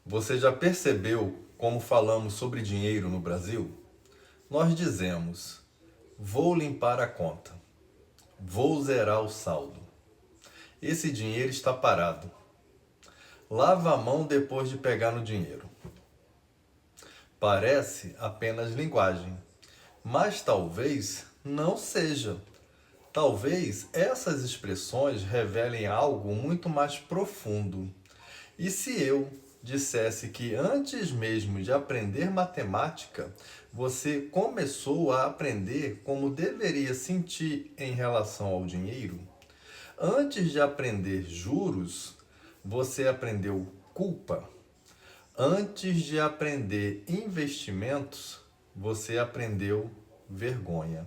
Você já percebeu como falamos sobre dinheiro no Brasil? Nós dizemos: vou limpar a conta, vou zerar o saldo. Esse dinheiro está parado. Lava a mão depois de pegar no dinheiro. Parece apenas linguagem, mas talvez não seja. Talvez essas expressões revelem algo muito mais profundo. E se eu dissesse que antes mesmo de aprender matemática, você começou a aprender como deveria sentir em relação ao dinheiro? Antes de aprender juros, você aprendeu culpa? Antes de aprender investimentos, você aprendeu vergonha?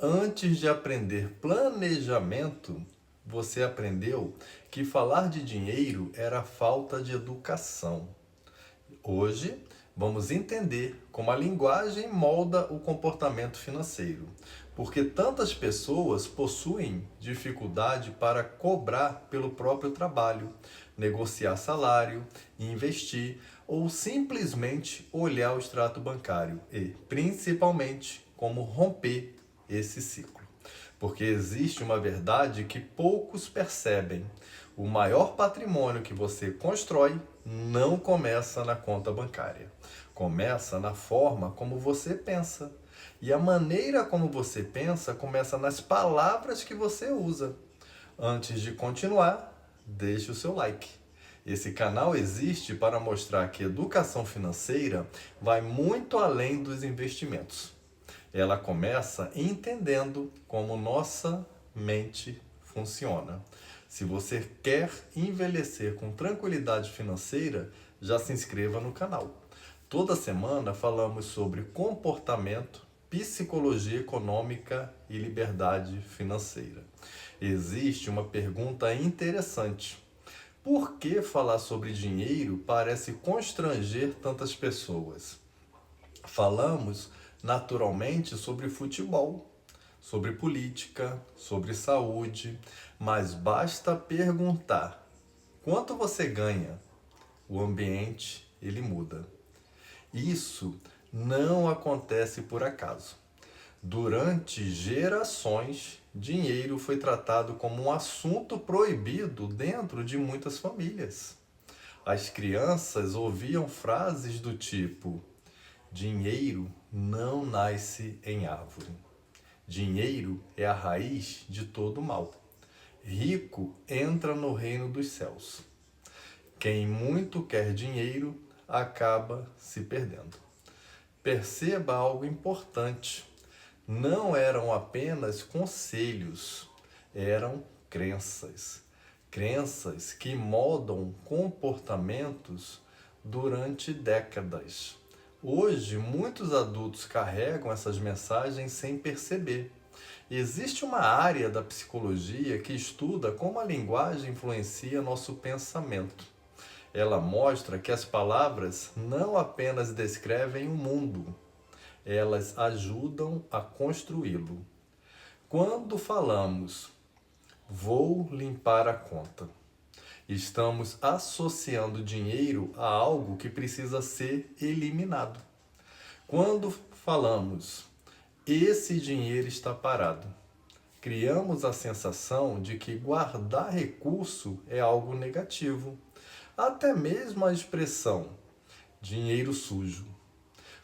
Antes de aprender planejamento, você aprendeu que falar de dinheiro era falta de educação. Hoje, vamos entender como a linguagem molda o comportamento financeiro, porque tantas pessoas possuem dificuldade para cobrar pelo próprio trabalho, negociar salário, investir ou simplesmente olhar o extrato bancário e, principalmente, como romper esse ciclo. Porque existe uma verdade que poucos percebem. O maior patrimônio que você constrói não começa na conta bancária. Começa na forma como você pensa. E a maneira como você pensa começa nas palavras que você usa. Antes de continuar, deixe o seu like. Esse canal existe para mostrar que educação financeira vai muito além dos investimentos. Ela começa entendendo como nossa mente funciona. Se você quer envelhecer com tranquilidade financeira, já se inscreva no canal. Toda semana falamos sobre comportamento, psicologia econômica e liberdade financeira. Existe uma pergunta interessante. Por que falar sobre dinheiro parece constranger tantas pessoas? Falamos naturalmente sobre futebol, sobre política, sobre saúde, mas basta perguntar quanto você ganha, o ambiente ele muda. Isso não acontece por acaso. Durante gerações, dinheiro foi tratado como um assunto proibido dentro de muitas famílias. As crianças ouviam frases do tipo: dinheiro não nasce em árvore. Dinheiro é a raiz de todo mal. Rico entra no reino dos céus. Quem muito quer dinheiro acaba se perdendo. Perceba algo importante. Não eram apenas conselhos, eram crenças. Crenças que moldam comportamentos durante décadas. Hoje, muitos adultos carregam essas mensagens sem perceber. Existe uma área da psicologia que estuda como a linguagem influencia nosso pensamento. Ela mostra que as palavras não apenas descrevem o mundo, elas ajudam a construí-lo. Quando falamos, vou limpar a conta, estamos associando dinheiro a algo que precisa ser eliminado. Quando falamos, esse dinheiro está parado, criamos a sensação de que guardar recurso é algo negativo. Até mesmo a expressão dinheiro sujo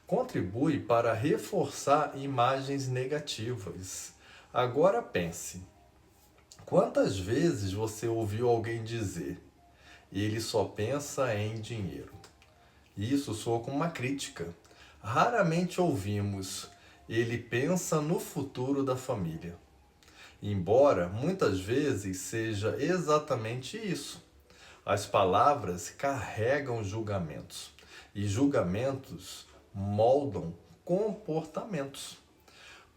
contribui para reforçar imagens negativas. Agora pense, quantas vezes você ouviu alguém dizer ele só pensa em dinheiro? Isso soa como uma crítica. Raramente ouvimos ele pensa no futuro da família. Embora muitas vezes seja exatamente isso. As palavras carregam julgamentos e julgamentos moldam comportamentos.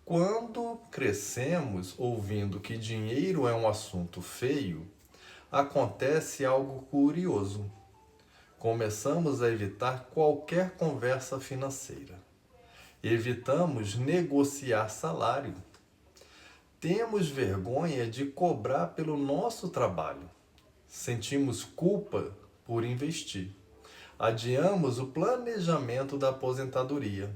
Quando crescemos ouvindo que dinheiro é um assunto feio, acontece algo curioso. Começamos a evitar qualquer conversa financeira. Evitamos negociar salário. Temos vergonha de cobrar pelo nosso trabalho. Sentimos culpa por investir. Adiamos o planejamento da aposentadoria.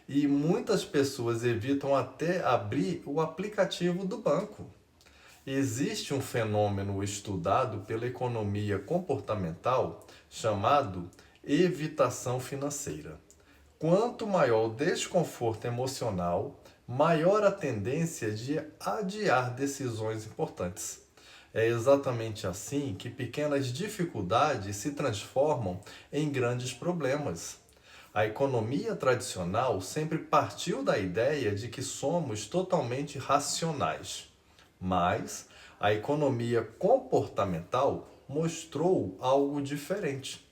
E muitas pessoas evitam até abrir o aplicativo do banco. Existe um fenômeno estudado pela economia comportamental chamado evitação financeira. Quanto maior o desconforto emocional, maior a tendência de adiar decisões importantes. É exatamente assim que pequenas dificuldades se transformam em grandes problemas. A economia tradicional sempre partiu da ideia de que somos totalmente racionais, mas a economia comportamental mostrou algo diferente.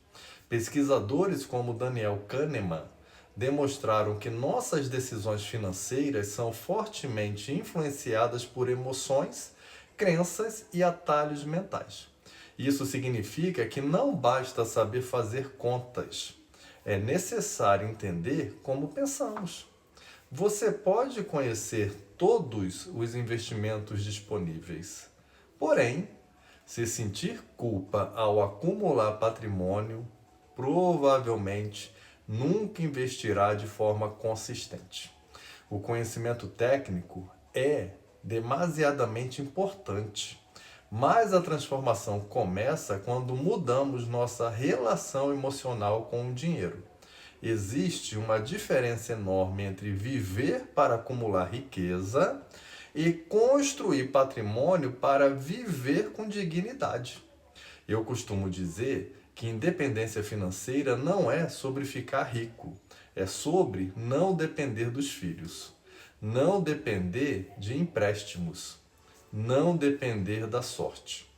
Pesquisadores como Daniel Kahneman demonstraram que nossas decisões financeiras são fortemente influenciadas por emoções, crenças e atalhos mentais. Isso significa que não basta saber fazer contas. É necessário entender como pensamos. Você pode conhecer todos os investimentos disponíveis. Porém, se sentir culpa ao acumular patrimônio, provavelmente nunca investirá de forma consistente. O conhecimento técnico é demasiadamente importante, mas a transformação começa quando mudamos nossa relação emocional com o dinheiro. Existe uma diferença enorme entre viver para acumular riqueza e construir patrimônio para viver com dignidade. Eu costumo dizer que independência financeira não é sobre ficar rico, é sobre não depender dos filhos, não depender de empréstimos, não depender da sorte,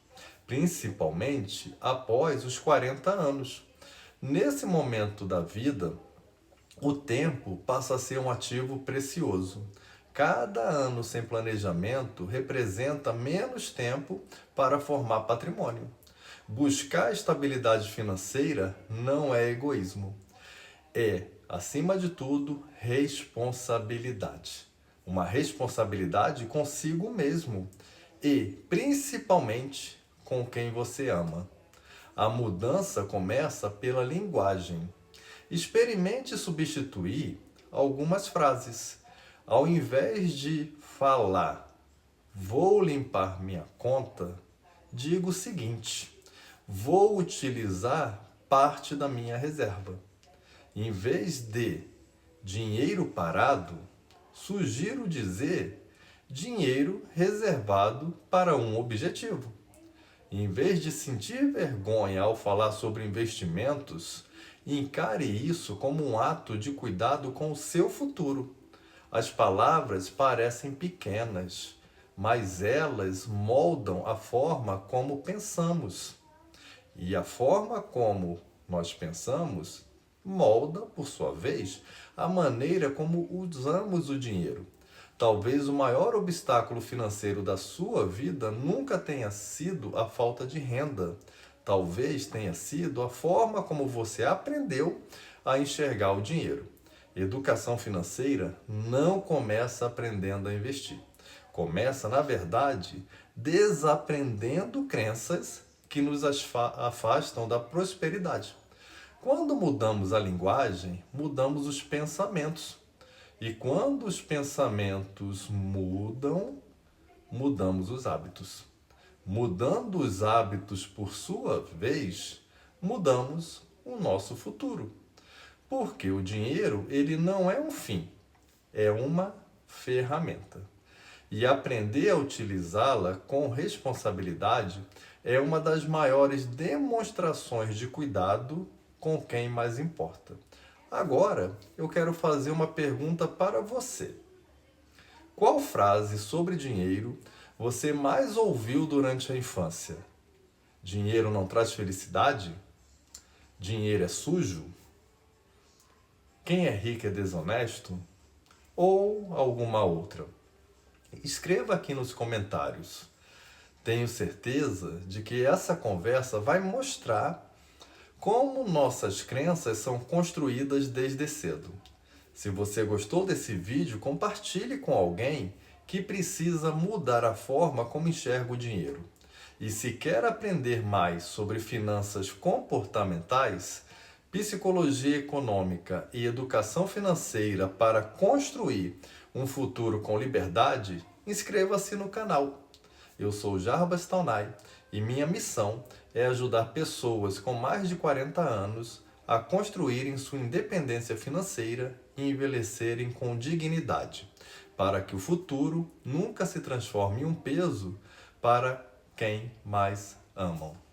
principalmente após os 40 anos. Nesse momento da vida, o tempo passa a ser um ativo precioso. Cada ano sem planejamento representa menos tempo para formar patrimônio. Buscar estabilidade financeira não é egoísmo. É, acima de tudo, responsabilidade. Uma responsabilidade consigo mesmo e, principalmente, com quem você ama. A mudança começa pela linguagem. Experimente substituir algumas frases. Ao invés de falar, vou limpar minha conta, diga o seguinte: vou utilizar parte da minha reserva. Em vez de dinheiro parado, sugiro dizer dinheiro reservado para um objetivo. Em vez de sentir vergonha ao falar sobre investimentos, encare isso como um ato de cuidado com o seu futuro. As palavras parecem pequenas, mas elas moldam a forma como pensamos. E a forma como nós pensamos molda, por sua vez, a maneira como usamos o dinheiro. Talvez o maior obstáculo financeiro da sua vida nunca tenha sido a falta de renda. Talvez tenha sido a forma como você aprendeu a enxergar o dinheiro. Educação financeira não começa aprendendo a investir. Começa, na verdade, desaprendendo crenças que nos afastam da prosperidade. Quando mudamos a linguagem, mudamos os pensamentos. E quando os pensamentos mudam, mudamos os hábitos. Mudando os hábitos, por sua vez, mudamos o nosso futuro. Porque o dinheiro, ele não é um fim, é uma ferramenta. E aprender a utilizá-la com responsabilidade é uma das maiores demonstrações de cuidado com quem mais importa. Agora, eu quero fazer uma pergunta para você. Qual frase sobre dinheiro você mais ouviu durante a infância? Dinheiro não traz felicidade? Dinheiro é sujo? Quem é rico é desonesto? Ou alguma outra? Escreva aqui nos comentários. Tenho certeza de que essa conversa vai mostrar como nossas crenças são construídas desde cedo. Se você gostou desse vídeo, compartilhe com alguém que precisa mudar a forma como enxerga o dinheiro. E se quer aprender mais sobre finanças comportamentais, psicologia econômica e educação financeira para construir um futuro com liberdade, inscreva-se no canal. Eu sou Jarbas Taunay e minha missão é ajudar pessoas com mais de 40 anos a construírem sua independência financeira e envelhecerem com dignidade, para que o futuro nunca se transforme em um peso para quem mais amam.